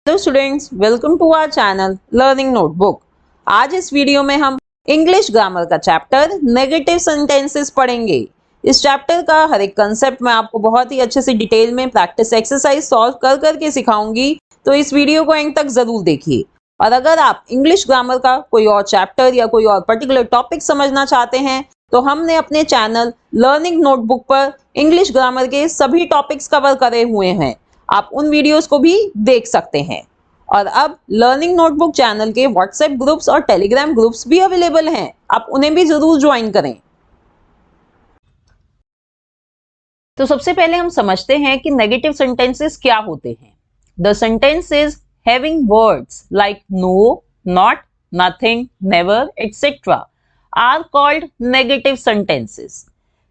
Hello students, welcome to our channel learning notebook. आज इस video में हम इंग्लिश ग्रामर का चैप्टर नेगेटिव सेंटेंसेस पढ़ेंगे। इस चैप्टर का हर एक कंसेप्ट मैं आपको बहुत ही अच्छे से डिटेल में प्रैक्टिस एक्सरसाइज सॉल्व कर करके सिखाऊंगी, तो इस वीडियो को एंड तक जरूर देखिए। और अगर आप इंग्लिश ग्रामर का कोई और चैप्टर या कोई और पर्टिकुलर टॉपिक समझना चाहते हैं तो हमने अपने चैनल लर्निंग नोटबुक पर इंग्लिश ग्रामर के सभी टॉपिक्स कवर करे हुए हैं, आप उन वीडियोस को भी देख सकते हैं। और अब लर्निंग नोटबुक चैनल के व्हाट्सएप ग्रुप्स और टेलीग्राम ग्रुप्स भी अवेलेबल हैं, आप उन्हें भी जरूर ज्वाइन करें। तो सबसे पहले हम समझते हैं कि नेगेटिव सेंटेंसेस क्या होते हैं। The sentences having words like no, not, nothing, never, etcetera are called negative sentences.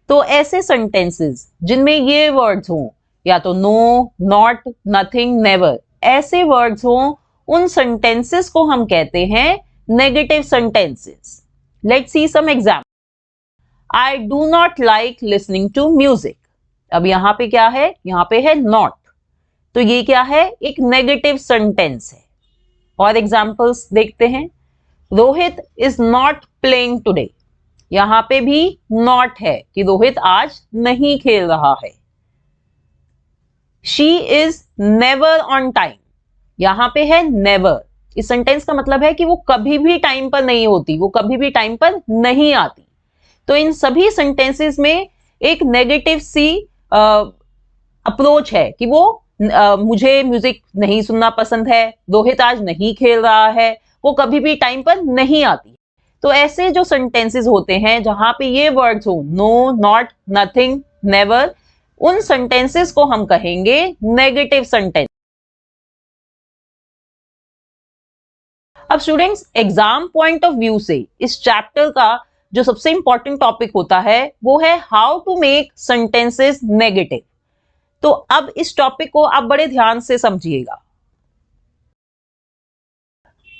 तो ऐसे सेंटेंसेस जिनमें ये वर्ड्स हों, या तो नो, नॉट, नथिंग, नेवर, ऐसे वर्ड्स हों, उन सेंटेंसेस को हम कहते हैं negative sentences. Let's see some example. I do not like listening to music. अब यहां पे क्या है? यहां पे है नॉट, तो ये क्या है? एक नेगेटिव सेंटेंस है। और एग्जाम्पल्स देखते हैं। Rohit is not playing today. यहां पे भी नॉट है कि रोहित आज नहीं खेल रहा है। She is never on time. यहां पे है नेवर। इस सेंटेंस का मतलब है कि वो कभी भी टाइम पर नहीं होती, वो कभी भी टाइम पर नहीं आती। तो इन सभी सेंटेंसेस में एक नेगेटिव सी अप्रोच है कि वो मुझे म्यूजिक नहीं सुनना पसंद है, रोहित आज नहीं खेल रहा है, वो कभी भी टाइम पर नहीं आती। तो ऐसे जो सेंटेंसेस होते हैं जहां पे ये वर्ड्स हो नो, नॉट, नथिंग, नेवर, उन सेंटेंसेस को हम कहेंगे नेगेटिव सेंटेंस। अब students, exam point of view से इस चैप्टर का जो सबसे इंपॉर्टेंट टॉपिक होता है वो है how to make sentences negative. तो अब इस टॉपिक को आप बड़े ध्यान से समझिएगा।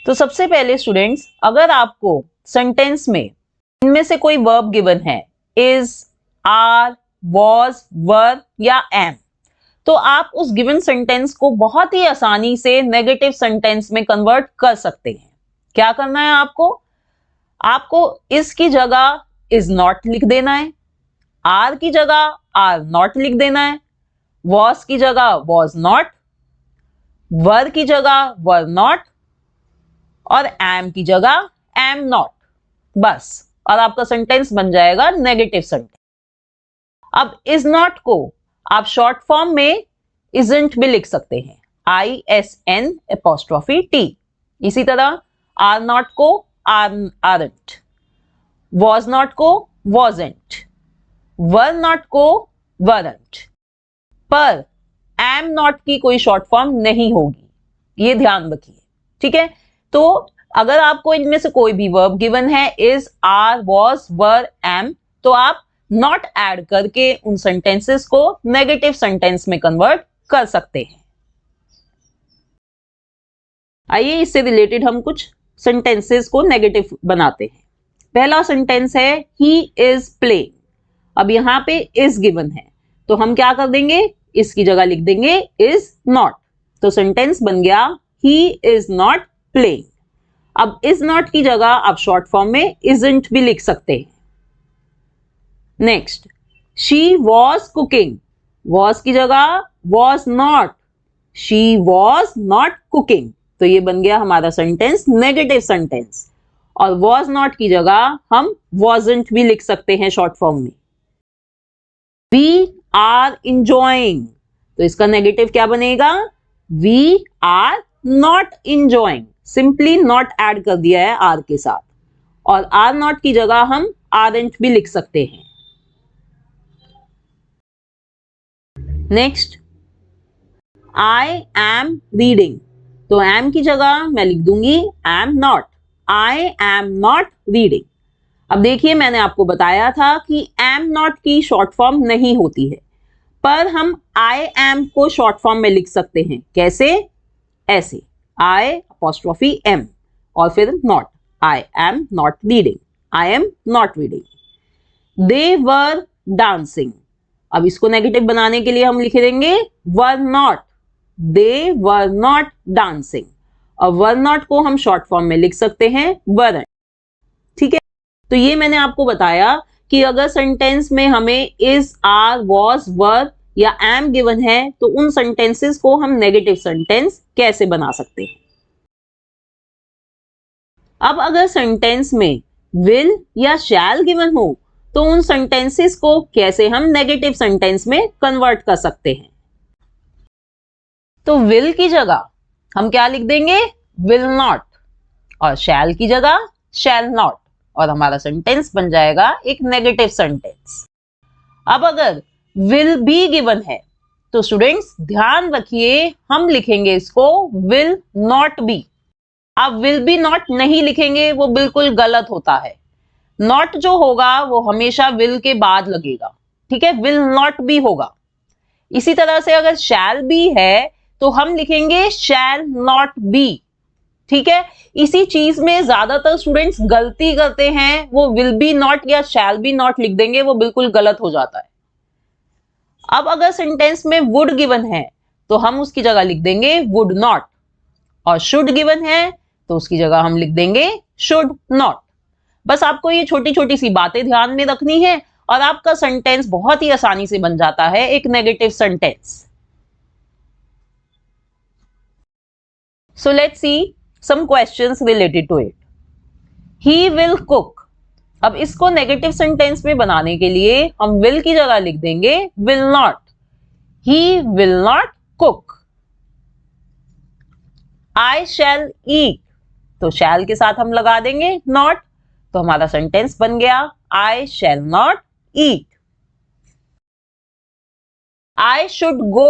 तो सबसे पहले स्टूडेंट्स, अगर आपको सेंटेंस में इनमें से कोई वर्ब गिवन है, इज, आर, was, were या am, तो आप उस गिवन सेंटेंस को बहुत ही आसानी से नेगेटिव सेंटेंस में कन्वर्ट कर सकते हैं। क्या करना है आपको? आपको is की जगह is not लिख देना है, are की जगह are not लिख देना है, was की जगह was not, were की जगह were not और am की जगह am not, बस। और आपका सेंटेंस बन जाएगा नेगेटिव सेंटेंस। अब इज नॉट को आप शॉर्ट फॉर्म में isn't भी लिख सकते हैं, ISN''T। इसी तरह आर नॉट को aren't, was not को wasn't, were not को weren't। पर am not की कोई शॉर्ट फॉर्म नहीं होगी, ये ध्यान रखिए, ठीक है। तो अगर आपको इनमें से कोई भी वर्ब गिवन है, is, are, was, were, am, तो आप नॉट ऐड करके उन सेंटेंसेस को नेगेटिव सेंटेंस में कन्वर्ट कर सकते हैं। आइए इससे रिलेटेड हम कुछ सेंटेंसेस को नेगेटिव बनाते हैं। पहला सेंटेंस है ही इज प्लेइंग। अब यहां पे इज गिवन है, तो हम क्या कर देंगे? इसकी जगह लिख देंगे इज नॉट, तो सेंटेंस बन गया ही इज नॉट प्लेइंग। अब इज नॉट की जगह आप शॉर्ट फॉर्म में isn't भी लिख सकते हैं। Next, she was cooking. Was की जगह was not, she was not cooking, तो ये बन गया हमारा सेंटेंस नेगेटिव सेंटेंस। और वॉज नॉट की जगह हम वॉजंट भी लिख सकते हैं शॉर्ट फॉर्म में। वी आर इंजॉइंग, तो इसका नेगेटिव क्या बनेगा? We are not enjoying, simply not add कर दिया है आर के साथ। और आर नॉट की जगह हम आरंट भी लिख सकते हैं। नेक्स्ट, आई एम रीडिंग, तो एम की जगह मैं लिख दूंगी am not, I am not reading. अब देखिए, मैंने आपको बताया था कि एम नॉट की शॉर्ट फॉर्म नहीं होती है, पर हम आई एम को शॉर्ट फॉर्म में लिख सकते हैं। कैसे? ऐसे, आई अपॉस्ट्रोफी एम और फिर not, I am not reading, I am not reading. They were dancing, अब इसको नेगेटिव बनाने के लिए हम लिख देंगे were not, they were not dancing. और वर नॉट को हम शॉर्ट फॉर्म में लिख सकते हैं weren't। ठीक है, तो ये मैंने आपको बताया कि अगर सेंटेंस में हमें इज, आर, वॉज, वर या एम गिवन है तो उन सेंटेंसेस को हम नेगेटिव सेंटेंस कैसे बना सकते हैं। अब अगर सेंटेंस में विल या शैल गिवन हो तो उन सेंटेंसेस को कैसे हम नेगेटिव सेंटेंस में कन्वर्ट कर सकते हैं। तो विल की जगह हम क्या लिख देंगे, विल नॉट, और शैल की जगह शैल नॉट, और हमारा सेंटेंस बन जाएगा एक नेगेटिव सेंटेंस। अब अगर विल बी गिवन है तो स्टूडेंट्स ध्यान रखिए हम लिखेंगे इसको विल नॉट बी। आप विल बी नॉट नहीं लिखेंगे, वो बिल्कुल गलत होता है। नॉट जो होगा वो हमेशा विल के बाद लगेगा, ठीक है, विल नॉट बी होगा। इसी तरह से अगर शैल बी है तो हम लिखेंगे शैल नॉट बी, ठीक है। इसी चीज में ज्यादातर स्टूडेंट्स गलती करते हैं, वो विल बी नॉट या शैल बी नॉट लिख देंगे, वो बिल्कुल गलत हो जाता है। अब अगर सेंटेंस में वुड गिवन है तो हम उसकी जगह लिख देंगे वुड नॉट, और शुड गिवन है तो उसकी जगह हम लिख देंगे शुड नॉट। बस आपको ये छोटी छोटी सी बातें ध्यान में रखनी है और आपका सेंटेंस बहुत ही आसानी से बन जाता है एक negative sentence. So let's see some questions related to it. He will cook. अब इसको नेगेटिव सेंटेंस में बनाने के लिए हम will की जगह लिख देंगे will not. He will not cook. I shall eat. तो shall के साथ हम लगा देंगे not, तो हमारा सेंटेंस बन गया I shall not eat. I should go.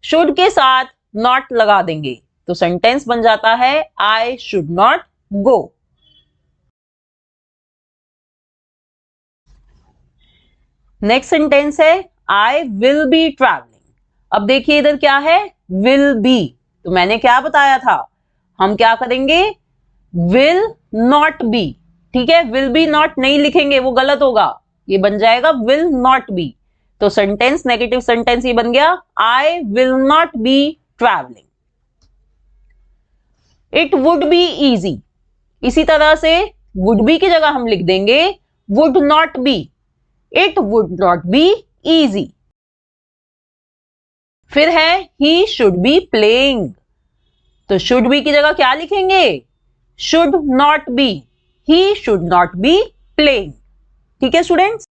should के साथ not लगा देंगे तो सेंटेंस बन जाता है I should not go. Next sentence है I will be traveling. अब देखिए इधर क्या है, will be, तो मैंने क्या बताया था, हम क्या करेंगे will not be, ठीक है, will be not नहीं लिखेंगे, वो गलत होगा, ये बन जाएगा will not be। तो सेंटेंस नेगेटिव सेंटेंस ये बन गया I will not be traveling. It would be easy. इसी तरह से would be की जगह हम लिख देंगे would not be. It would not be easy. फिर है he should be playing. तो should be की जगह क्या लिखेंगे, should not be. He should not be playing. ठीक है स्टूडेंट्स।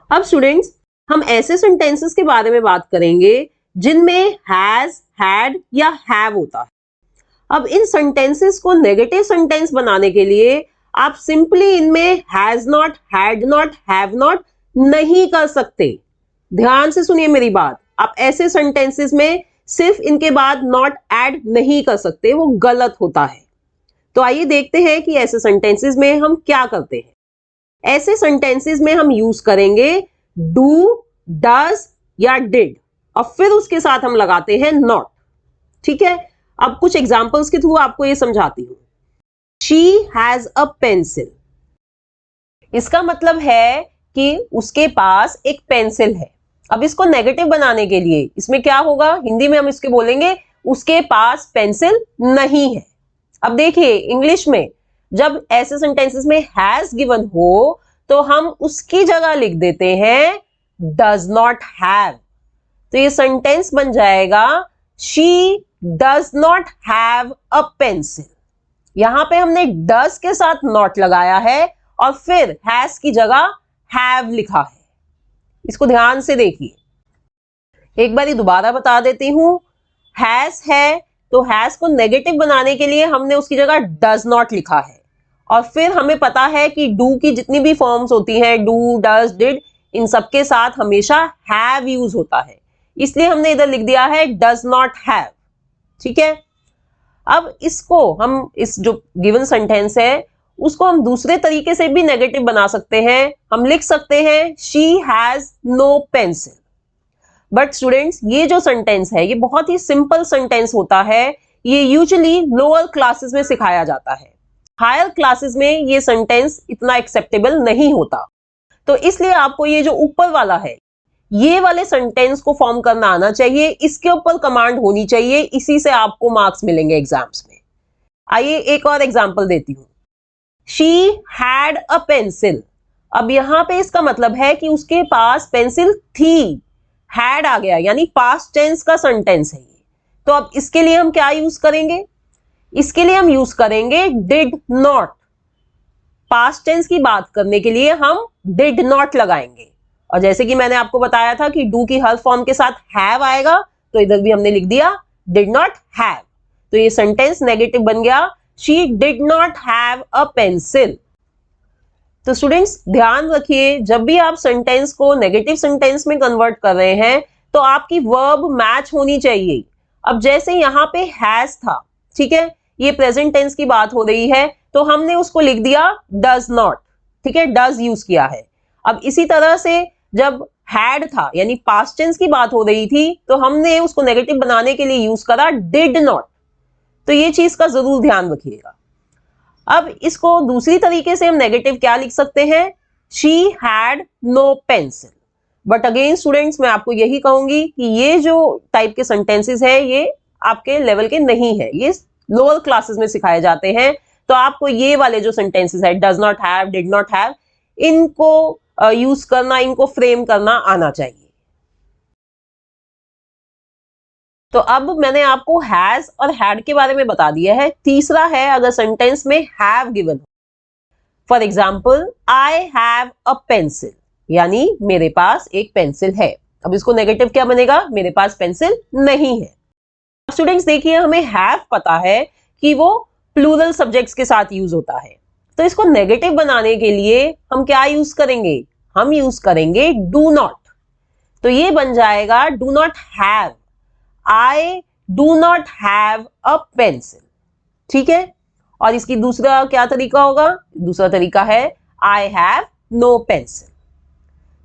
अब स्टूडेंट्स हम ऐसे सेंटेंसेस के बारे में बात करेंगे जिनमें हैज, हैड या हैव होता है। अब इन सेंटेंसेस को नेगेटिव सेंटेंस बनाने के लिए आप सिंपली इनमें has not, had not, have not नहीं कर सकते। ध्यान से सुनिए मेरी बात, आप ऐसे सेंटेंसेस में सिर्फ इनके बाद नॉट ऐड नहीं कर सकते, वो गलत होता है। तो आइए देखते हैं कि ऐसे सेंटेंसेस में हम क्या करते हैं। ऐसे सेंटेंसेस में हम यूज करेंगे डू, डज या डिड, और फिर उसके साथ हम लगाते हैं नॉट, ठीक है। अब कुछ एग्जांपल्स के थ्रू आपको ये समझाती हूं। शी हैज अ पेंसिल, इसका मतलब है कि उसके पास एक पेंसिल है। अब इसको नेगेटिव बनाने के लिए इसमें क्या होगा, हिंदी में हम इसके बोलेंगे उसके पास पेंसिल नहीं है। अब देखिए इंग्लिश में जब ऐसे सेंटेंसेस में हैज गिवन हो तो हम उसकी जगह लिख देते हैं डज नॉट हैव। तो ये सेंटेंस बन जाएगा she does not have a pencil. यहां पे हमने डज के साथ नॉट लगाया है और फिर हैज की जगह हैव लिखा है। इसको ध्यान से देखिए, एक बार दोबारा बता देती हूं। हैज है तो हैज को नेगेटिव बनाने के लिए हमने उसकी जगह डज नॉट लिखा है, और फिर हमें पता है कि डू की जितनी भी फॉर्म्स होती हैं, डू, डज, डिड, इन सबके साथ हमेशा हैव यूज होता है, इसलिए हमने इधर लिख दिया है डज नॉट हैव, ठीक है। अब इसको हम इस जो गिवन सेंटेंस है उसको हम दूसरे तरीके से भी नेगेटिव बना सकते हैं। हम लिख सकते हैं she has no pencil. But students ये जो सेंटेंस है ये बहुत ही सिंपल सेंटेंस होता है, ये यूजुअली लोअर क्लासेस में सिखाया जाता है, हायर क्लासेस में ये सेंटेंस इतना एक्सेप्टेबल नहीं होता। तो इसलिए आपको ये जो ऊपर वाला है ये वाले सेंटेंस को फॉर्म करना आना चाहिए, इसके ऊपर कमांड होनी चाहिए, इसी से आपको मार्क्स मिलेंगे एग्जाम्स में। आइए एक और एग्जांपल देती हूं। She had a pencil. अब यहां पे इसका मतलब है कि उसके पास पेंसिल थी, हैड आ गया यानी पास्ट टेंस का सेंटेंस है ये। तो अब इसके लिए हम क्या यूज करेंगे? इसके लिए हम यूज करेंगे डिड नॉट। पास्ट टेंस की बात करने के लिए हम डिड नॉट लगाएंगे, और जैसे कि मैंने आपको बताया था कि डू की हर फॉर्म के साथ हैव आएगा, तो इधर भी हमने लिख दिया डिड नॉट हैव। तो ये सेंटेंस नेगेटिव बन गया, she did not have a pencil. तो स्टूडेंट्स ध्यान रखिए, जब भी आप सेंटेंस को नेगेटिव सेंटेंस में कन्वर्ट कर रहे हैं तो आपकी वर्ब मैच होनी चाहिए। अब जैसे यहां पे हैज था, ठीक है, ये प्रेजेंट टेंस की बात हो रही है, तो हमने उसको लिख दिया डज नॉट, ठीक है, डज यूज किया है। अब इसी तरह से जब हैड था यानी पास्ट टेंस की बात हो रही थी, तो हमने उसको नेगेटिव बनाने के लिए यूज करा डिड नॉट। तो ये चीज का जरूर ध्यान रखिएगा। अब इसको दूसरी तरीके से हम नेगेटिव क्या लिख सकते हैं? She had no pencil. But again students मैं आपको यही कहूंगी कि ये जो टाइप के सेंटेंसेस है ये आपके लेवल के नहीं है, ये लोअर क्लासेस में सिखाए जाते हैं। तो आपको ये वाले जो सेंटेंसेस है does not have, did not have, इनको यूज करना, इनको फ्रेम करना आना चाहिए। तो अब मैंने आपको हैज और हैड के बारे में बता दिया है। तीसरा है अगर सेंटेंस में हैव गिवन हो। For example I have a pencil, यानी मेरे पास एक पेंसिल है। अब इसको नेगेटिव क्या बनेगा? मेरे पास पेंसिल नहीं है। स्टूडेंट्स देखिए, हमें हैव पता है कि वो प्लूरल सब्जेक्ट्स के साथ यूज होता है, तो इसको नेगेटिव बनाने के लिए हम क्या यूज करेंगे? हम यूज करेंगे डू नॉट। तो ये बन जाएगा do not have, I do not have a pencil, ठीक है। और इसकी दूसरा क्या तरीका होगा? दूसरा तरीका है आई हैव नो पेंसिल।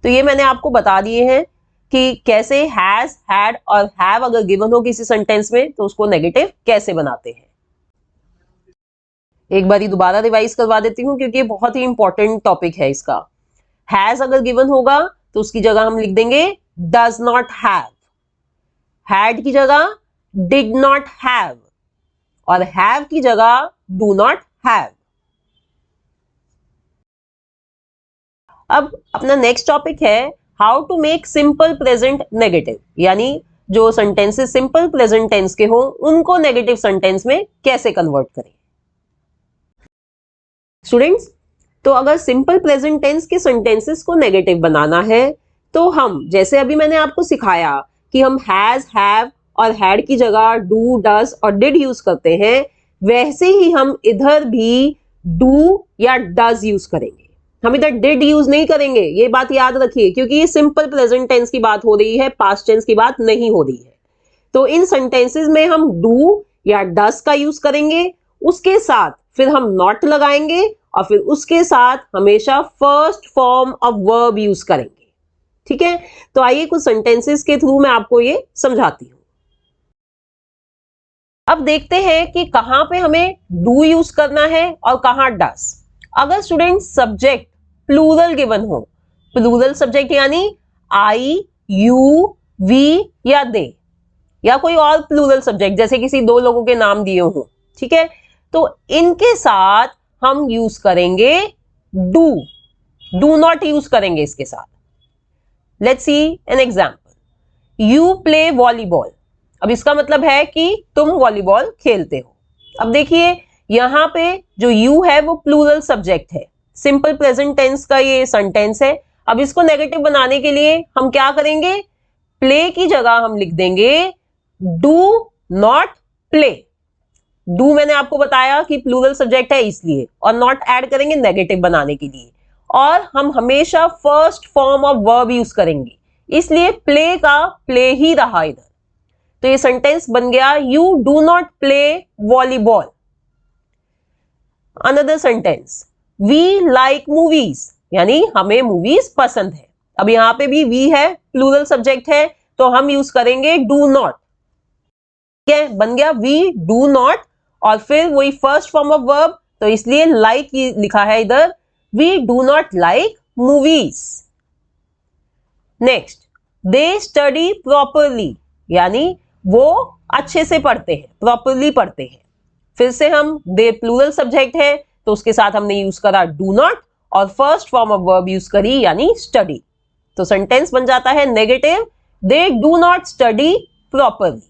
तो ये मैंने आपको बता दिए हैं कि कैसे हैज, हैड और हैव अगर गिवन हो किसी सेंटेंस में तो उसको नेगेटिव कैसे बनाते हैं। एक बार दोबारा रिवाइज करवा देती हूं क्योंकि ये बहुत ही इंपॉर्टेंट टॉपिक है इसका। हैज अगर गिवन होगा तो उसकी जगह हम लिख देंगे डज नॉट हैव, हैड की जगह डिड नॉट हैव, और हैव की जगह डू नॉट हैव। अब अपना नेक्स्ट टॉपिक है how to make simple present negative, यानी जो सेंटेंसेस सिंपल प्रेजेंट टेंस के हो उनको नेगेटिव सेंटेंस में कैसे कन्वर्ट करें। स्टूडेंट्स, तो अगर सिंपल प्रेजेंट टेंस के सेंटेंसेस को नेगेटिव बनाना है तो हम, जैसे अभी मैंने आपको सिखाया कि हम हैज, हैव और हैड की जगह डू, डज और डिड यूज करते हैं, वैसे ही हम इधर भी डू या डज यूज करेंगे। हम इधर डिड यूज नहीं करेंगे, ये बात याद रखिए, क्योंकि ये सिंपल प्रेजेंट टेंस की बात हो रही है, पास्ट टेंस की बात नहीं हो रही है। तो इन सेंटेंसेस में हम डू या डज का यूज करेंगे, उसके साथ फिर हम नॉट लगाएंगे और फिर उसके साथ हमेशा first form of verb use करेंगे, ठीक है। तो आइए कुछ सेंटेंसेस के थ्रू मैं आपको ये समझाती हूं। अब देखते हैं कि कहां पे हमें डू यूज करना है और कहां डज। अगर स्टूडेंट सब्जेक्ट प्लूरल गिवन हो, प्लूरल सब्जेक्ट यानी आई, यू, वी या दे, या कोई और प्लूरल सब्जेक्ट जैसे किसी दो लोगों के नाम दिए हों, ठीक है, तो इनके साथ हम यूज करेंगे डू, डू नॉट यूज करेंगे इसके साथ। Let's see an example, you play volleyball. अब इसका मतलब है कि तुम वॉलीबॉल खेलते हो। अब देखिए यहां पे जो यू है वो प्लूरल सब्जेक्ट है, सिंपल प्रेजेंट टेंस का ये सेंटेंस है। अब इसको नेगेटिव बनाने के लिए हम क्या करेंगे? प्ले की जगह हम लिख देंगे डू नॉट प्ले। डू मैंने आपको बताया कि प्लूरल सब्जेक्ट है इसलिए, और नॉट ऐड करेंगे नेगेटिव बनाने के लिए, और हम हमेशा first form of verb use करेंगे, इसलिए प्ले का प्ले ही रहा इधर। तो ये सेंटेंस बन गया you do not play volleyball. Another sentence, we like movies, यानी हमें मूवीज पसंद है। अब यहां पे भी वी है, प्लूरल सब्जेक्ट है, तो हम यूज करेंगे डू नॉट, ठीक है, बन गया वी डू नॉट और फिर वही फर्स्ट फॉर्म ऑफ वर्ब, तो इसलिए लाइक लिखा है इधर, we do not like movies. Next, they study properly, यानी वो अच्छे से पढ़ते हैं, प्रॉपरली पढ़ते हैं। फिर से हम दे प्लूरल सब्जेक्ट है तो उसके साथ हमने यूज करा डू नॉट और first form of verb use करी यानी स्टडी। तो सेंटेंस बन जाता है negative, they do not study properly.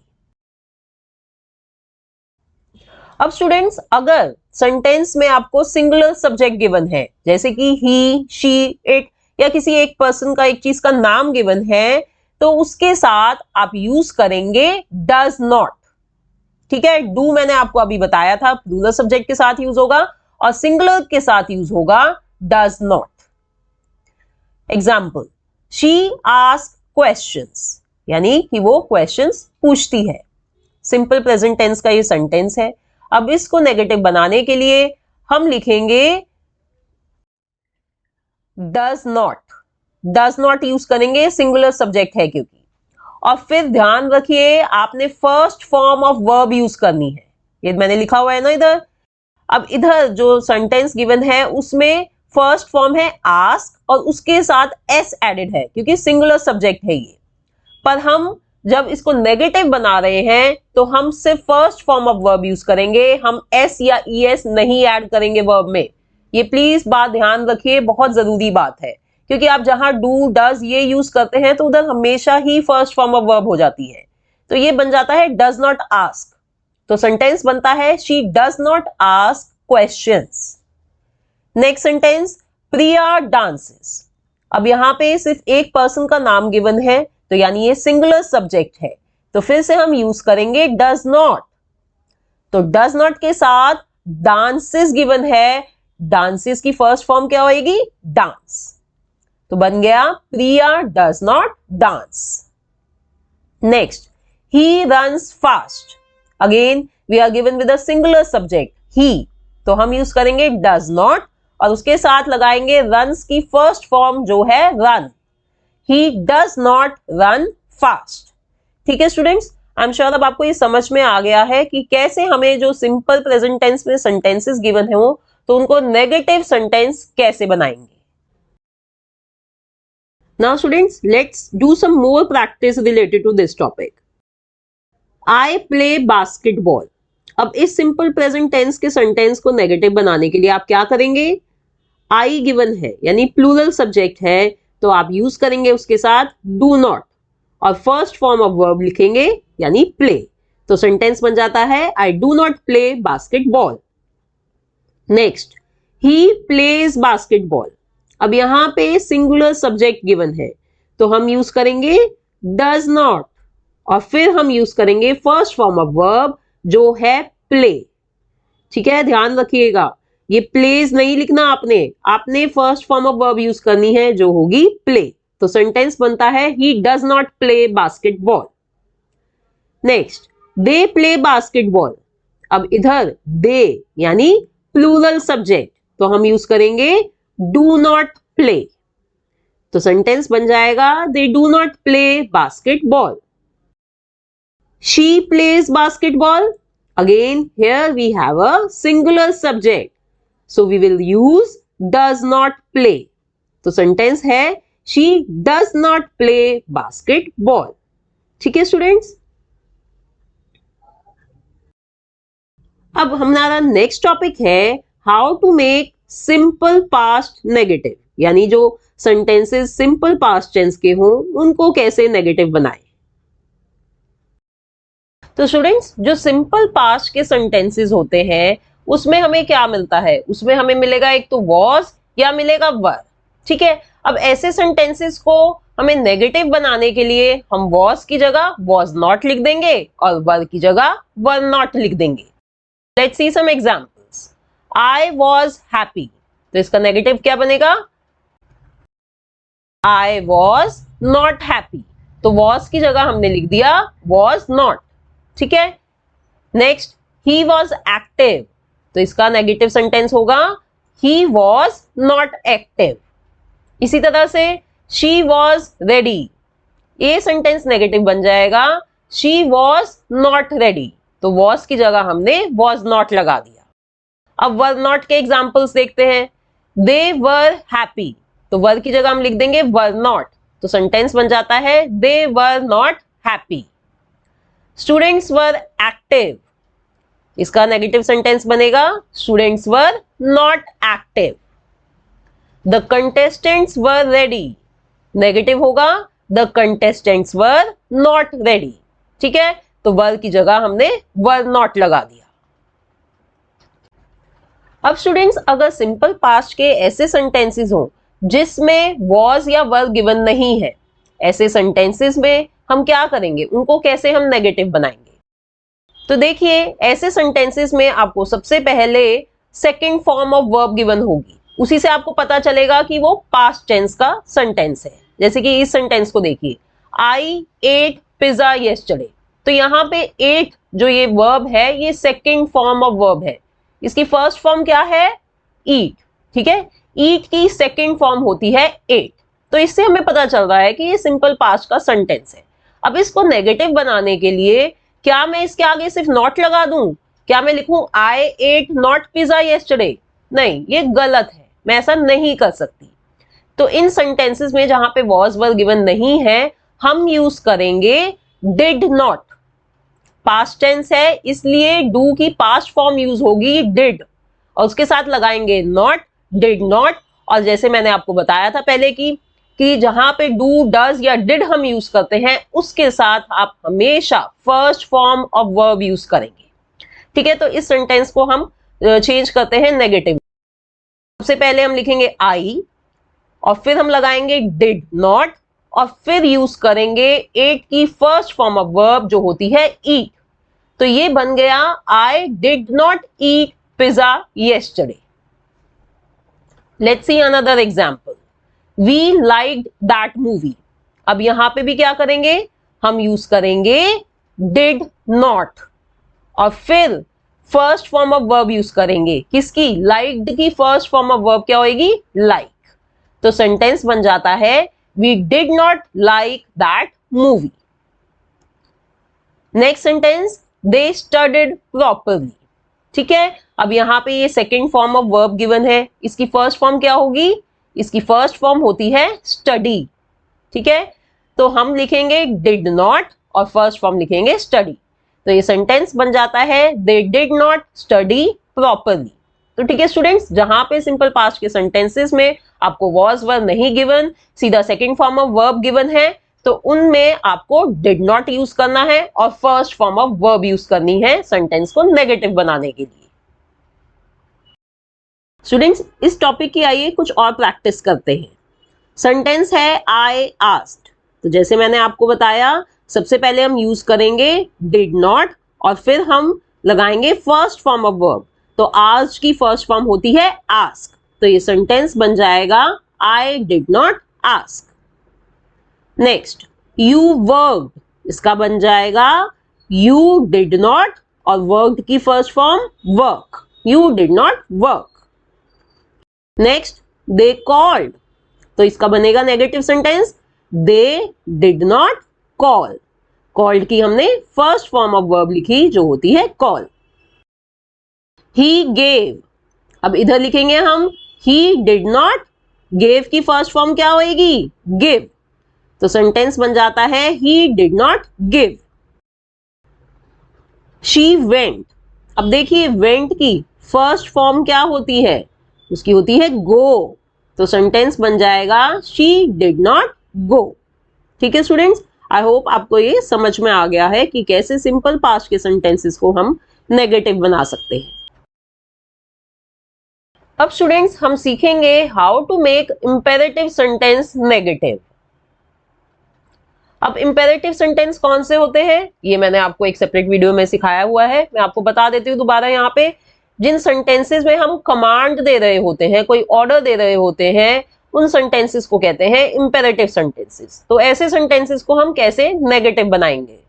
अब स्टूडेंट्स, अगर सेंटेंस में आपको सिंगुलर सब्जेक्ट गिवन है, जैसे कि ही, शी, इट, या किसी एक पर्सन का, एक चीज का नाम गिवन है, तो उसके साथ आप यूज करेंगे डज नॉट। ठीक है, डू मैंने आपको अभी बताया था प्लूरल सब्जेक्ट के साथ यूज होगा और सिंगुलर के साथ यूज होगा does not. Example, she ask questions, यानी कि वो क्वेश्चंस पूछती है। सिंपल प्रेजेंट टेंस का ये सेंटेंस है। अब इसको नेगेटिव बनाने के लिए हम लिखेंगे does not. Does not use करेंगे, सिंगुलर सब्जेक्ट है क्योंकि। और फिर ध्यान रखिए, आपने first form of verb use करनी है। ये मैंने लिखा हुआ है ना इधर। अब इधर जो सेंटेंस गिवन है उसमें फर्स्ट फॉर्म है आस्क और उसके साथ एस एडेड है क्योंकि सिंगुलर सब्जेक्ट है ये। पर हम जब इसको नेगेटिव बना रहे हैं तो हम सिर्फ first form of verb use करेंगे, हम एस या ई एस नहीं ऐड करेंगे वर्ब में। ये प्लीज बात ध्यान रखिए, बहुत जरूरी बात है, क्योंकि आप जहां डू, डज ये यूज करते हैं तो उधर हमेशा ही फर्स्ट फॉर्म ऑफ वर्ब हो जाती है। तो ये बन जाता है डज नॉट आस्क। तो सेंटेंस बनता है she does not ask questions. Next sentence, Priya dances. अब यहां पे सिर्फ एक पर्सन का नाम गिवन है तो यानी ये सिंगुलर सब्जेक्ट है, तो फिर से हम यूज करेंगे डज नॉट। तो डज नॉट के साथ डांसेस गिवन है, डांसेस की फर्स्ट फॉर्म क्या होगी? डांस। तो बन गया Priya does not dance. Next, he runs fast. Again we are given with a singular subject he, तो हम यूज करेंगे डज नॉट और उसके साथ लगाएंगे रन्स की फर्स्ट फॉर्म जो है run. He does not run fast। ठीक है स्टूडेंट्स, आई एम श्योर अब आपको ये समझ में आ गया है कि कैसे हमें जो सिंपल प्रेजेंट टेंस में सेंटेंसेस गिवन हो तो उनको नेगेटिव सेंटेंस कैसे बनाएंगे। Now students, let's do some more practice related to this topic. I play basketball. अब इस सिंपल प्रेजेंट टेंस के सेंटेंस को नेगेटिव बनाने के लिए आप क्या करेंगे? आई गिवन है यानी प्लूरल सब्जेक्ट है, तो आप यूज करेंगे उसके साथ डू नॉट और फर्स्ट फॉर्म ऑफ वर्ब लिखेंगे यानी प्ले। तो सेंटेंस बन जाता है आई do not play basketball. Next, he plays basketball. अब यहां पे सिंगुलर सब्जेक्ट गिवन है तो हम यूज करेंगे डज नॉट और फिर हम यूज करेंगे फर्स्ट फॉर्म ऑफ वर्ब जो है प्ले। ठीक है, ध्यान रखिएगा, ये प्लेज नहीं लिखना आपने first form of verb use करनी है जो होगी प्ले। तो सेंटेंस बनता है he does not play basketball. Next, they play basketball. अब इधर दे यानी प्लूरल सब्जेक्ट, तो हम यूज करेंगे डू नॉट प्ले। तो सेंटेंस बन जाएगा they do not play basketball. She plays basketball. Again, here we have a singular subject. So we will use does not play. तो sentence है she does not play basketball. ठीक है students, अब हमारा next topic है how to make simple past negative, यानी जो sentences simple past tense के हों उनको कैसे नेगेटिव बनाएं। तो स्टूडेंट्स, जो सिंपल पास्ट के सेंटेंसेस होते हैं उसमें हमें क्या मिलता है? उसमें हमें मिलेगा एक तो वॉज या मिलेगा वर। ठीक है, अब ऐसे सेंटेंसेस को हमें नेगेटिव बनाने के लिए हम वॉज की जगह वॉज नॉट लिख देंगे और वर की जगह वर नॉट लिख देंगे। Let's see some examples. I was happy, तो इसका नेगेटिव क्या बनेगा? I was not happy. तो वॉज की जगह हमने लिख दिया वॉज नॉट। ठीक है, नेक्स्ट, ही वॉज एक्टिव, तो इसका नेगेटिव सेंटेंस होगा ही वॉज नॉट एक्टिव। इसी तरह से शी वॉज रेडी, ये सेंटेंस नेगेटिव बन जाएगा शी वॉज नॉट रेडी। तो वॉज की जगह हमने वॉज नॉट लगा दिया। अब वर नॉट के एग्जाम्पल्स देखते हैं। दे वर हैप्पी, तो वर की जगह हम लिख देंगे वर नॉट। तो सेंटेंस बन जाता है they were not happy. Students were active, इसका नेगेटिव सेंटेंस बनेगा students were not active. The contestants were ready, negative होगा the contestants were not ready. ठीक है, तो वर की जगह हमने वर नॉट लगा दिया। अब स्टूडेंट्स अगर सिंपल पास्ट के ऐसे सेंटेंसेस हो जिसमें वॉज या वर गिवन नहीं है, ऐसे सेंटेंसेस में हम क्या करेंगे, उनको कैसे हम नेगेटिव बनाएंगे? तो देखिए ऐसे सेंटेंसेस में आपको सबसे पहले second form of verb given होगी, उसी से आपको पता चलेगा कि वो पास्ट टेंस का सेंटेंस है। जैसे कि इस सेंटेंस को देखिए, आई एट पिज्जा यस्टरडे, तो यहाँ पे एट जो ये वर्ब है ये सेकंड फॉर्म ऑफ वर्ब है। इसकी फर्स्ट फॉर्म क्या है, ईट। ठीक है, ईट की सेकंड फॉर्म होती है एट, तो इससे हमें पता चल रहा है कि ये सिंपल पास्ट का सेंटेंस है। अब इसको नेगेटिव बनाने के लिए क्या मैं इसके आगे सिर्फ नॉट लगा दूं? क्या मैं लिखूं आई एट नॉट पिज्जा यस्टरडे? नहीं, ये गलत है, मैं ऐसा नहीं कर सकती। तो इन सेंटेंसेस में जहां पे वॉज वर गिवन नहीं है, हम यूज करेंगे डिड नॉट। पास्ट टेंस है इसलिए डू की पास्ट फॉर्म यूज होगी डिड, और उसके साथ लगाएंगे नॉट, डिड नॉट। और जैसे मैंने आपको बताया था पहले कि जहां पे डू डज या डिड हम यूज करते हैं उसके साथ आप हमेशा first form of verb use करेंगे। ठीक है, तो इस सेंटेंस को हम चेंज करते हैं नेगेटिव। सबसे पहले हम लिखेंगे आई और फिर हम लगाएंगे डिड नॉट और फिर यूज करेंगे एट की फर्स्ट फॉर्म ऑफ वर्ब जो होती है ईट। तो ये बन गया I did not eat pizza yesterday. Let's see another example, we liked that movie. अब यहां पे भी क्या करेंगे, हम यूज करेंगे डिड नॉट और फिर first form of verb use करेंगे। किसकी, लाइक्ड की फर्स्ट फॉर्म ऑफ वर्ब क्या होगी, लाइक। तो सेंटेंस बन जाता है we did not like that movie. Next sentence, they studied properly. ठीक है, अब यहां पे ये second form of verb given है, इसकी फर्स्ट फॉर्म क्या होगी, इसकी फर्स्ट फॉर्म होती है स्टडी। ठीक है, तो हम लिखेंगे डिड नॉट और फर्स्ट फॉर्म लिखेंगे स्टडी। तो ये सेंटेंस बन जाता है दे डिड नॉट स्टडी प्रॉपरली। तो ठीक है स्टूडेंट्स, जहां पे सिंपल पास्ट के सेंटेंसेस में आपको वॉज वर नहीं गिवन, सीधा second form of verb given है, तो उनमें आपको डिड नॉट यूज करना है और first form of verb use करनी है सेंटेंस को नेगेटिव बनाने के लिए। स्टूडेंट्स, इस टॉपिक की आइए कुछ और प्रैक्टिस करते हैं। सेंटेंस है आई आस्क्ड, तो जैसे मैंने आपको बताया सबसे पहले हम यूज करेंगे डिड नॉट और फिर हम लगाएंगे फर्स्ट फॉर्म ऑफ वर्ब। तो आज की फर्स्ट फॉर्म होती है आस्क, तो ये सेंटेंस बन जाएगा आई did not ask. Next, you worked, इसका बन जाएगा यू डिड नॉट और वर्कड की first form work, you did not work. Next, they called, तो इसका बनेगा negative sentence they did not call. Called की हमने फर्स्ट फॉर्म ऑफ वर्ब लिखी जो होती है कॉल। ही गेव, अब इधर लिखेंगे हम ही डिड नॉट, गेव की फर्स्ट फॉर्म क्या होगी, गिव। तो सेंटेंस बन जाता है ही did not give. She went, अब देखिए वेंट की फर्स्ट फॉर्म क्या होती है, उसकी होती है गो। तो सेंटेंस बन जाएगा शी डिड नॉट गो। ठीक है स्टूडेंट्स, आई होप आपको ये समझ में आ गया है कि कैसे सिंपल पास्ट के सेंटेंसेस को हम नेगेटिव बना सकते हैं। अब स्टूडेंट्स हम सीखेंगे how to make imperative sentence negative. अब इंपेरेटिव सेंटेंस कौन से होते हैं, ये मैंने आपको एक सेपरेट वीडियो में सिखाया हुआ है, मैं आपको बता देती हूँ दोबारा। यहाँ पे जिन सेंटेंसेस में हम कमांड दे रहे होते हैं, कोई ऑर्डर दे रहे होते हैं, उन सेंटेंसेस को कहते हैं इंपेरेटिव सेंटेंसेस। तो ऐसे सेंटेंसेस को हम कैसे नेगेटिव बनाएंगे?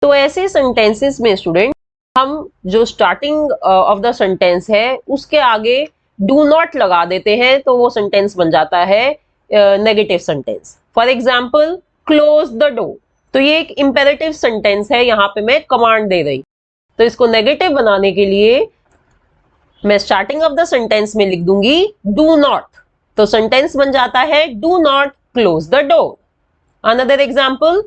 तो ऐसे सेंटेंसेस में स्टूडेंट हम जो स्टार्टिंग ऑफ द सेंटेंस है उसके आगे डू नॉट लगा देते हैं, तो वो सेंटेंस बन जाता है negative sentence. For example, close the door, तो ये एक इंपेरेटिव सेंटेंस है, यहाँ पे मैं कमांड दे रही। तो इसको नेगेटिव बनाने के लिए मैं स्टार्टिंग ऑफ द सेंटेंस में लिख दूंगी डू नॉट। तो सेंटेंस बन जाता है do not close the door. Another example,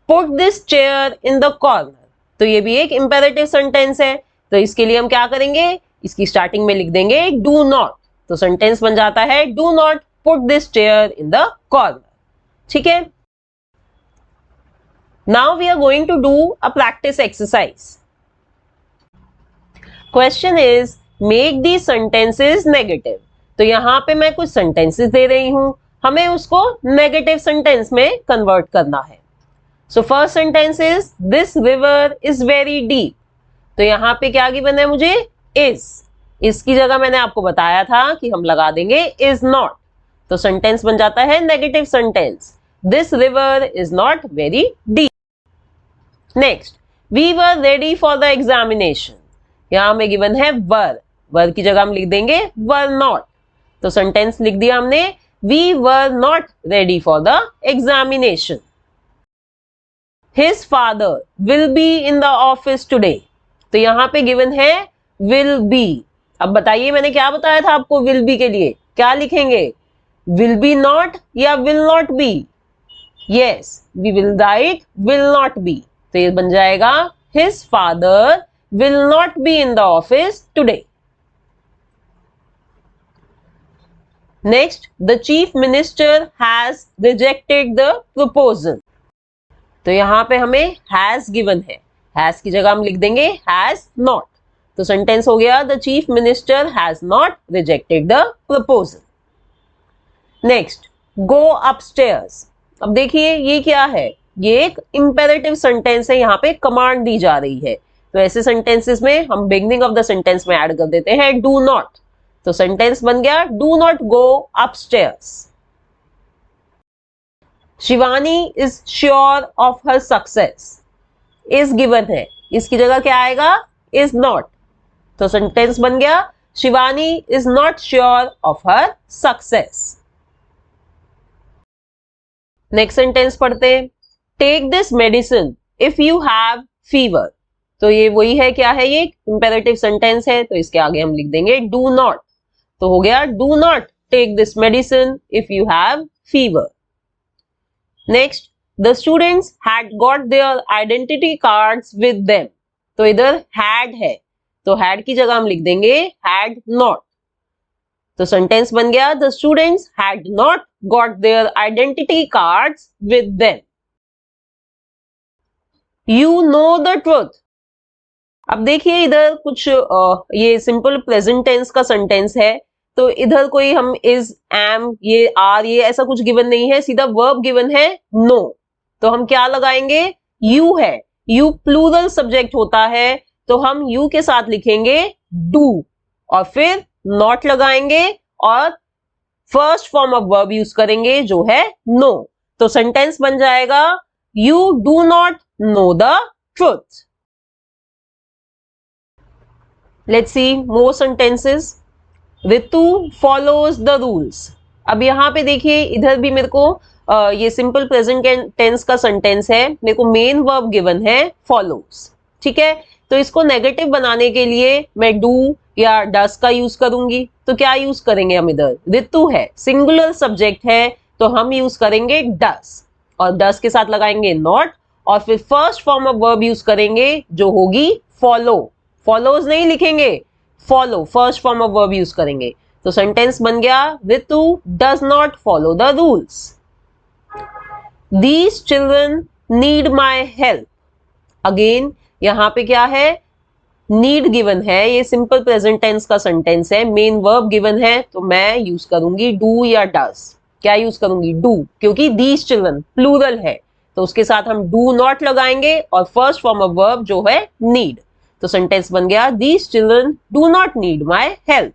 put this chair in the corner. तो ये भी एक इंपेरेटिव सेंटेंस है, तो इसके लिए हम क्या करेंगे, इसकी स्टार्टिंग में लिख देंगे डू नॉट। तो सेंटेंस बन जाता है do not put this chair in the corner. ठीक है, now we are going to do a practice exercise. Question is make the sentences negative. तो यहां पे मैं कुछ सेंटेंसेस दे रही हूं, हमें उसको नेगेटिव सेंटेंस में कन्वर्ट करना है। So first sentence is this river is very deep. तो यहां पे क्या गिवन है मुझे, इज। इसकी जगह मैंने आपको बताया था कि हम लगा देंगे इज नॉट। तो सेंटेंस बन जाता है negative sentence, this river is not very deep. Next, we were ready for the examination. यहां में गिवन है वर की जगह हम लिख देंगे वर नॉट। तो सेंटेंस लिख दिया हमने, we were not ready for the examination. His father will be in the office today. तो यहां पे गिवन है विल बी। अब बताइए मैंने क्या बताया था आपको विल बी के लिए, क्या लिखेंगे, विल बी नॉट या will not be? Yes, we will write will not be. तो ये बन जाएगा his father will not be in the office today. Next, the chief minister has rejected the proposal. तो यहां पे हमें हैज गिवन है, हैज की जगह हम लिख देंगे हैज नॉट। तो सेंटेंस हो गया the chief minister has not rejected the proposal. Next, go upstairs. अब देखिए ये क्या है, ये एक इंपेरेटिव सेंटेंस है, यहां पे कमांड दी जा रही है। तो ऐसे सेंटेंसेस में हम बिगनिंग ऑफ द सेंटेंस में ऐड कर देते हैं डू नॉट। तो सेंटेंस बन गया do not go upstairs. Shivani is sure of her success. Is given है, इसकी जगह क्या आएगा, इज नॉट। तो सेंटेंस बन गया Shivani is not sure of her success. Next sentence पढ़ते हैं, take this medicine if you have fever. तो ये वही है, क्या है, ये इंपेरेटिव सेंटेंस है, तो इसके आगे हम लिख देंगे डू नॉट। तो हो गया do not take this medicine if you have fever. Next, the students had got their identity cards with them. तो इधर हैड है, तो हैड की जगह हम लिख देंगे हैड नॉट। तो सेंटेंस बन गया the students had not got their identity cards with them. You know the truth. अब देखिए इधर कुछ ये सिंपल प्रेजेंट टेंस का सेंटेंस है, तो इधर कोई हम इज, एम, ये आर, ये ऐसा कुछ गिवन नहीं है, सीधा वर्ब गिवन है नो। तो हम क्या लगाएंगे, यू है, यू प्लूरल सब्जेक्ट होता है, तो हम यू के साथ लिखेंगे डू और फिर नॉट लगाएंगे और first form of verb use करेंगे जो है नो। तो सेंटेंस बन जाएगा you do not know the truth. Let's see more sentences. Ritu follows the rules. अब यहां पे देखिए इधर भी मेरे को ये सिंपल प्रेजेंट टेंस का सेंटेंस है, मेरे को मेन वर्ब गिवन है फॉलोज। ठीक है, तो इसको नेगेटिव बनाने के लिए मैं डू या डस का यूज करूंगी। तो क्या यूज करेंगे हम, इधर रितु है, सिंगुलर सब्जेक्ट है, तो हम यूज करेंगे डस और डस के साथ लगाएंगे नॉट और फिर first form of verb use करेंगे जो होगी फॉलो। फॉलोज नहीं लिखेंगे, follow first form of verb use करेंगे। तो सेंटेंस बन गया Ritu does not follow the rules. These children need my help. Again यहां पे क्या है, नीड गिवन है, ये सिंपल प्रेजेंट टेंस का सेंटेंस है, मेन वर्ब गिवन है, तो मैं यूज करूंगी डू या डस। क्या यूज करूंगी, डू, क्योंकि दीज चिल्ड्रन प्लूरल है, तो उसके साथ हम डू नॉट लगाएंगे और फर्स्ट फॉर्म ऑफ वर्ब जो है नीड। तो सेंटेंस बन गया these children do not need my help.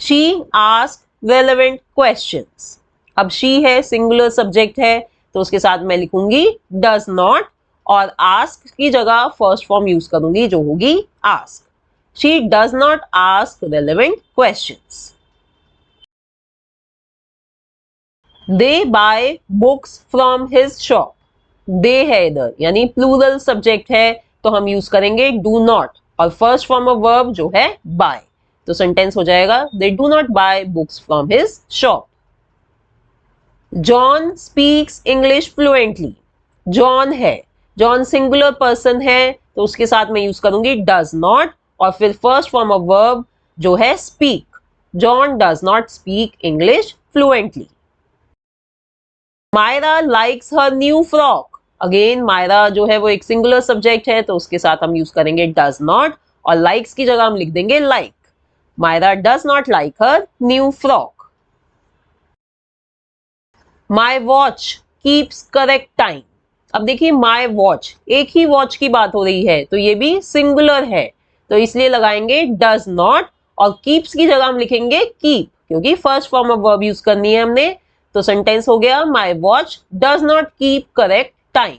She asked relevant questions. अब शी है, सिंगुलर सब्जेक्ट है, तो उसके साथ मैं लिखूंगी डज नॉट और आस्क की जगह फर्स्ट फॉर्म यूज करूंगी जो होगी ask. She does not ask relevant questions. They buy books from his shop. They है इधर, यानी प्लूरल सब्जेक्ट है, तो हम यूज करेंगे डू नॉट और फर्स्ट फॉर्म ऑफ वर्ब जो है बाय। तो सेंटेंस हो जाएगा they do not buy books from his shop. John speaks English fluently. John है, जॉन सिंगुलर पर्सन है, तो उसके साथ मैं यूज करूंगी डज नॉट और फिर फर्स्ट फॉर्म ऑफ वर्ब जो है speak. John does not speak English fluently. Myra likes her new frock. Again Myra जो है वो एक सिंगुलर सब्जेक्ट है, तो उसके साथ हम यूज करेंगे डज नॉट और लाइक्स की जगह हम लिख देंगे like. Myra does not like her new frock. My watch keeps correct time. अब देखिए माई वॉच, एक ही वॉच की बात हो रही है, तो ये भी सिंगुलर है, तो इसलिए लगाएंगे डज नॉट और कीप्स की जगह हम लिखेंगे कीप, क्योंकि first form of verb use करनी है हमने। तो सेंटेंस हो गया my watch does not keep correct time.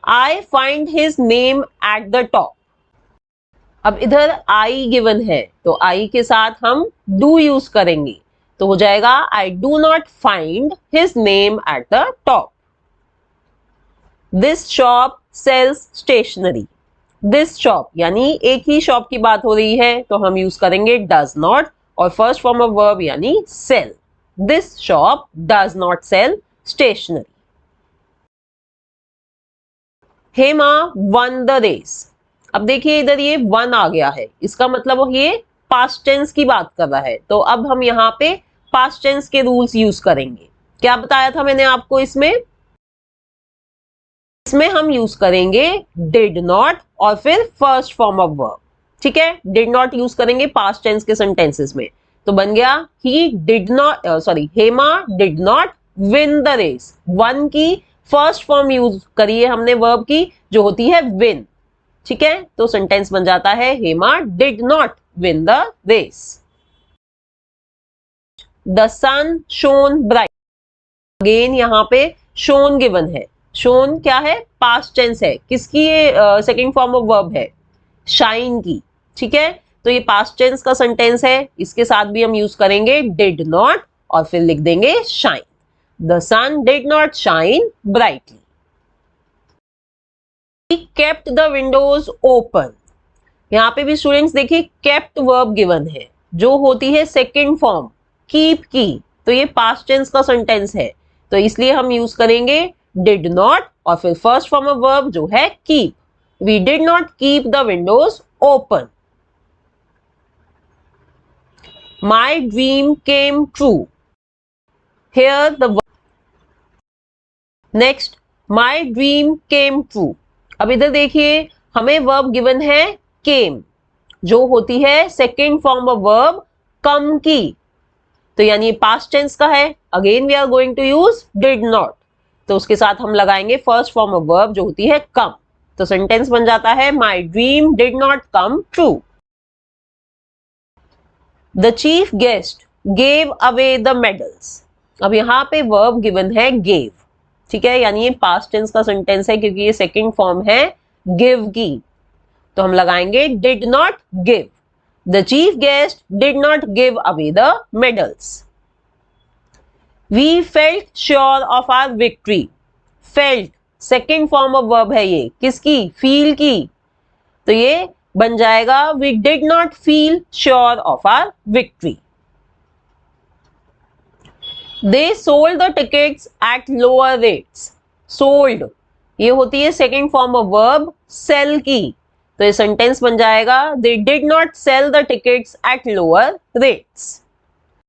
I find his name at the top. अब इधर आई गिवन है, तो आई के साथ हम डू यूज करेंगे, तो हो जाएगा I do not find his name at the top. This shop sells stationery. This shop यानी एक ही शॉप की बात हो रही है, तो हम यूज करेंगे डज नॉट और फर्स्ट फॉर्म ऑफ वर्ब यानी sell. This shop does not sell stationery. Hema won the race. अब देखिए इधर ये वन आ गया है, इसका मतलब ये पास्ट टेंस की बात कर रहा है, तो अब हम यहाँ पे पास्ट टेंस के रूल्स यूज करेंगे। क्या बताया था मैंने आपको इसमें हम यूज करेंगे डिड नॉट और फिर फर्स्ट फॉर्म ऑफ वर्ब। ठीक है, डिड नॉट यूज करेंगे पास्ट टेंस के सेंटेंसेस में, तो बन गया he did not Hema did not win the race. Won की फर्स्ट फॉर्म यूज करी है हमने वर्ब की, जो होती है विन। ठीक है, तो सेंटेंस बन जाता है Hema did not win the race. The sun shone bright. Again यहाँ पे शोन गिवन है। शोन क्या है, पास्ट टेंस है, किसकी ये सेकेंड फॉर्म ऑफ वर्ब है, शाइन की। ठीक है, तो ये पास्ट टेंस का सेंटेंस है, इसके साथ भी हम यूज करेंगे डिड नॉट और फिर लिख देंगे shine. The sun did not shine brightly. He kept the windows open. यहाँ पे भी स्टूडेंट्स देखिए केप्ट वर्ब गिवन है, जो होती है सेकेंड फॉर्म कीप की, तो ये पास्ट टेंस का सेंटेंस है, तो इसलिए हम यूज करेंगे डिड नॉट और फिर फर्स्ट फॉर्म ऑफ वर्ब जो है keep. We did not keep the windows open. My dream came true. Here the next my dream came true. अब इधर देखिए हमें वर्ब गिवन है केम, जो होती है second form of verb come की, तो यानी पास्ट टेंस का है। Again we are going to use did not, तो उसके साथ हम लगाएंगे फर्स्ट फॉर्म ऑफ वर्ब जो होती है कम, तो सेंटेंस बन जाता है my dream did not come true. The chief guest gave away the medals. अब यहां पे वर्ब गिवन है गेव। ठीक है, यानी ये पास्ट टेंस का सेंटेंस है, क्योंकि ये सेकेंड फॉर्म है गिव की, तो हम लगाएंगे did not give. The chief guest did not give away the medals. We felt sure of our victory. Felt second form of verb है, ये किसकी, फील की, तो ये बन जाएगा we did not feel sure of our victory. They sold the tickets at lower rates. Sold ये होती है second form of verb sell की, तो ये सेंटेंस बन जाएगा they did not cell the tickets at lower rates.